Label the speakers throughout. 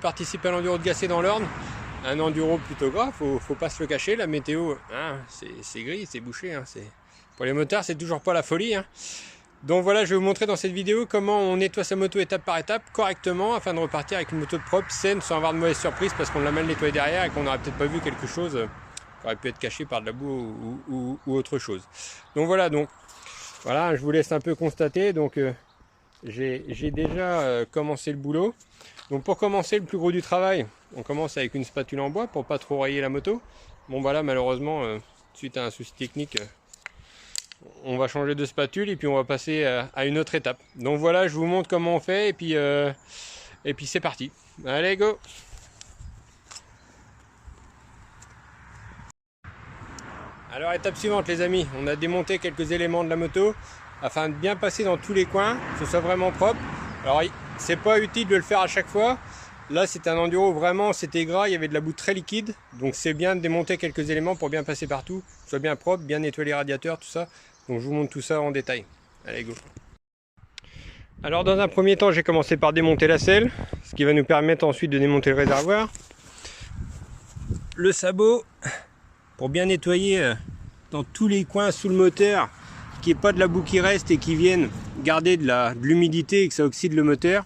Speaker 1: participer à l'enduro de Gacé dans l'Orne. Un enduro plutôt gras, faut pas se le cacher, la météo, hein, c'est gris, c'est bouché. Hein, pour les motards, c'est toujours pas la folie. Hein. Donc voilà, je vais vous montrer dans cette vidéo comment on nettoie sa moto étape par étape, correctement, afin de repartir avec une moto propre, saine, sans avoir de mauvaises surprises, parce qu'on l'a mal nettoyé derrière et qu'on n'aurait peut-être pas vu quelque chose qui aurait pu être caché par de la boue ou autre chose. Donc voilà, je vous laisse un peu constater. Donc j'ai déjà commencé le boulot. Donc pour commencer, le plus gros du travail, on commence avec une spatule en bois pour pas trop rayer la moto. Bon bah là, malheureusement, suite à un souci technique, on va changer de spatule et puis on va passer à une autre étape. Donc voilà, je vous montre comment on fait et puis c'est parti. Allez, go! Alors étape suivante les amis, on a démonté quelques éléments de la moto afin de bien passer dans tous les coins, que ce soit vraiment propre. Alors c'est pas utile de le faire à chaque fois. Là c'est un enduro où vraiment c'était gras, il y avait de la boue très liquide. Donc c'est bien de démonter quelques éléments pour bien passer partout, que ce soit bien propre, bien nettoyer les radiateurs, tout ça. Donc je vous montre tout ça en détail. Allez go! Alors dans un premier temps j'ai commencé par démonter la selle, ce qui va nous permettre ensuite de démonter le réservoir. Le sabot pour bien nettoyer dans tous les coins sous le moteur, qu'il n'y ait pas de la boue qui reste et qui vienne garder de l'humidité et que ça oxyde le moteur.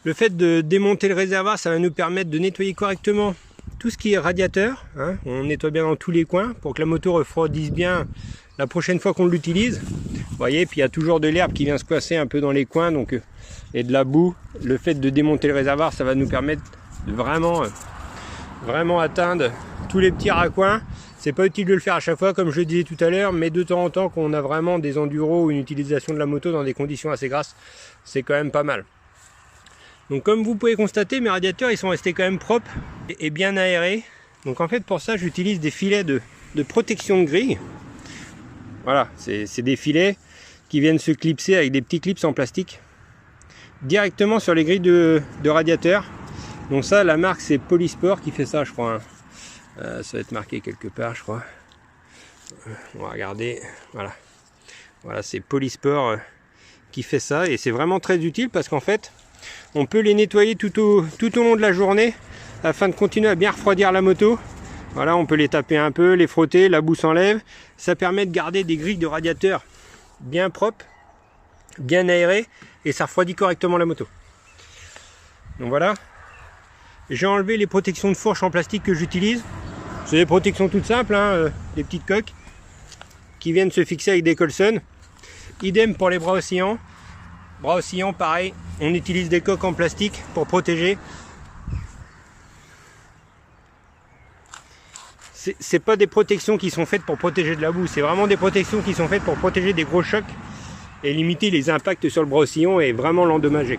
Speaker 1: Le fait de démonter le réservoir, ça va nous permettre de nettoyer correctement tout ce qui est radiateur. Hein. On nettoie bien dans tous les coins pour que la moto refroidisse bien la prochaine fois qu'on l'utilise. Vous voyez, puis il y a toujours de l'herbe qui vient se coincer un peu dans les coins et de la boue. Le fait de démonter le réservoir, ça va nous permettre de vraiment atteindre tous les petits raccoins. C'est pas utile de le faire à chaque fois comme je le disais tout à l'heure, mais de temps en temps quand on a vraiment des enduros ou une utilisation de la moto dans des conditions assez grasses, c'est quand même pas mal. Donc comme vous pouvez constater, mes radiateurs ils sont restés quand même propres et bien aérés. Donc en fait pour ça j'utilise des filets de protection de grille. Voilà, c'est des filets qui viennent se clipser avec des petits clips en plastique directement sur les grilles de radiateurs. Donc ça, la marque c'est Polysport qui fait ça je crois. Hein. Ça va être marqué quelque part je crois. On va regarder. Voilà, c'est Polysport qui fait ça et c'est vraiment très utile parce qu'en fait on peut les nettoyer tout au long de la journée afin de continuer à bien refroidir la moto. Voilà, on peut les taper un peu, les frotter, la boue s'enlève. Ça permet de garder des grilles de radiateur bien propres, bien aérées et ça refroidit correctement la moto. Donc voilà. J'ai enlevé les protections de fourche en plastique que j'utilise. C'est des protections toutes simples, hein, des petites coques qui viennent se fixer avec des Colson. Idem pour les bras oscillants. Bras oscillants, pareil, on utilise des coques en plastique pour protéger. C'est pas des protections qui sont faites pour protéger de la boue, c'est vraiment des protections qui sont faites pour protéger des gros chocs et limiter les impacts sur le bras oscillant et vraiment l'endommager.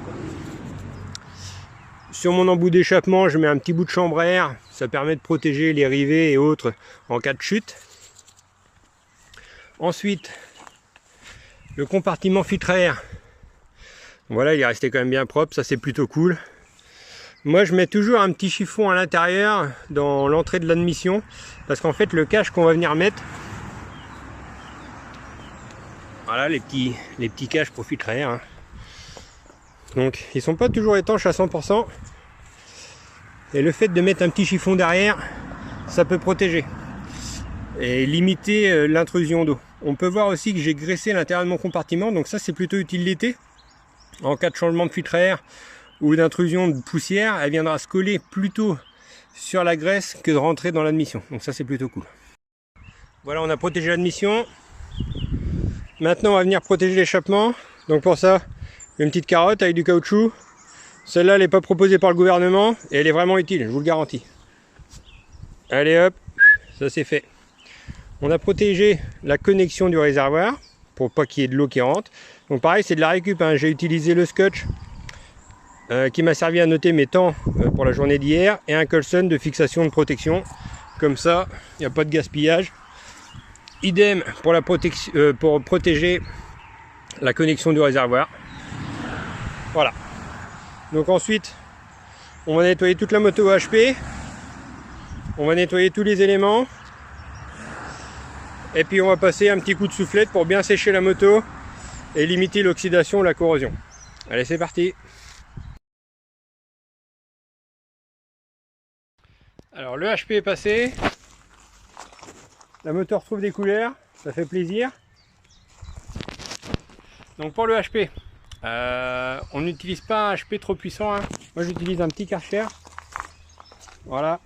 Speaker 1: Sur mon embout d'échappement, je mets un petit bout de chambre à air, ça permet de protéger les rivets et autres en cas de chute. Ensuite, le compartiment filtre à air. Voilà, il est resté quand même bien propre, ça c'est plutôt cool. Moi je mets toujours un petit chiffon à l'intérieur dans l'entrée de l'admission parce qu'en fait le cache qu'on va venir mettre, voilà les petits caches pour filtre à air. Hein. Donc ils sont pas toujours étanches à 100% et le fait de mettre un petit chiffon derrière, ça peut protéger et limiter l'intrusion d'eau. On peut voir aussi que j'ai graissé l'intérieur de mon compartiment, donc ça c'est plutôt utile l'été. En cas de changement de filtre à air ou d'intrusion de poussière, elle viendra se coller plutôt sur la graisse que de rentrer dans l'admission. Donc ça c'est plutôt cool. Voilà, on a protégé l'admission. Maintenant on va venir protéger l'échappement. Donc pour ça, une petite carotte avec du caoutchouc. Celle-là elle n'est pas proposée par le gouvernement et elle est vraiment utile, je vous le garantis. Allez hop, ça c'est fait. On a protégé la connexion du réservoir pour pas qu'il y ait de l'eau qui rentre. Donc pareil, c'est de la récup, hein. J'ai utilisé le scotch qui m'a servi à noter mes temps pour la journée d'hier et un Colson de fixation de protection. Comme ça, il n'y a pas de gaspillage. Idem pour la protection, pour protéger la connexion du réservoir. Voilà. Donc ensuite, on va nettoyer toute la moto HP. On va nettoyer tous les éléments. Et puis on va passer un petit coup de soufflette pour bien sécher la moto et limiter l'oxydation ou la corrosion. Allez, c'est parti! Alors le HP est passé. La moto retrouve des couleurs, ça fait plaisir. Donc pour le HP, on n'utilise pas un HP trop puissant, hein. Moi j'utilise un petit Karcher. Voilà.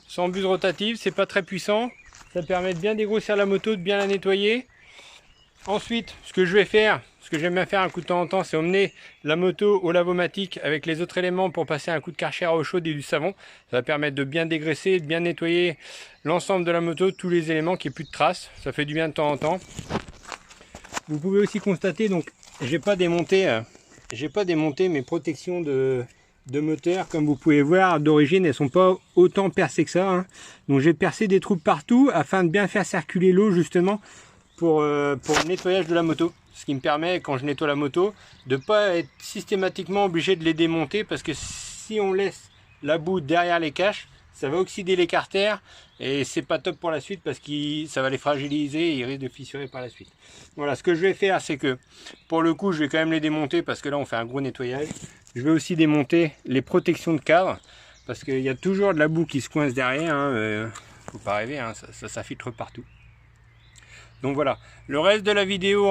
Speaker 1: Sans buse rotative, c'est pas très puissant. Ça permet de bien dégrossir la moto, de bien la nettoyer. Ensuite, ce que je vais faire, ce que j'aime bien faire un coup de temps en temps, c'est emmener la moto au lavomatique avec les autres éléments pour passer un coup de Karcher à eau chaude et du savon. Ça va permettre de bien dégraisser, de bien nettoyer l'ensemble de la moto, tous les éléments, qu'il n'y ait plus de traces. Ça fait du bien de temps en temps. Vous pouvez aussi constater, donc j'ai pas démonté mes protections de moteur. Comme vous pouvez voir, d'origine elles sont pas autant percées que ça, hein. Donc j'ai percé des trous partout afin de bien faire circuler l'eau justement pour le nettoyage de la moto. Ce qui me permet, quand je nettoie la moto, de ne pas être systématiquement obligé de les démonter, parce que si on laisse la boue derrière les caches, ça va oxyder les carters et c'est pas top pour la suite, parce que ça va les fragiliser et ils risquent de fissurer par la suite. Voilà, ce que je vais faire, c'est que pour le coup je vais quand même les démonter, parce que là on fait un gros nettoyage. Je vais aussi démonter les protections de cadre, parce qu'il y a toujours de la boue qui se coince derrière, hein. Faut pas rêver, hein, ça filtre partout. Donc voilà, le reste de la vidéo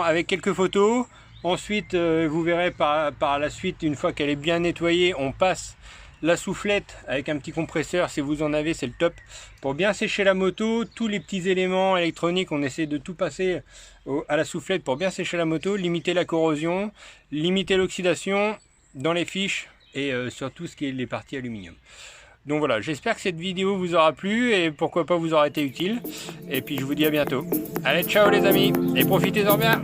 Speaker 1: avec quelques photos. Ensuite, vous verrez par la suite, une fois qu'elle est bien nettoyée, on passe la soufflette avec un petit compresseur. Si vous en avez, c'est le top. Pour bien sécher la moto, tous les petits éléments électroniques, on essaie de tout passer à la soufflette pour bien sécher la moto, limiter la corrosion, limiter l'oxydation dans les fiches et surtout ce qui est les parties aluminium. Donc voilà, j'espère que cette vidéo vous aura plu et pourquoi pas vous aura été utile. Et puis je vous dis à bientôt. Allez, ciao les amis, et profitez-en bien.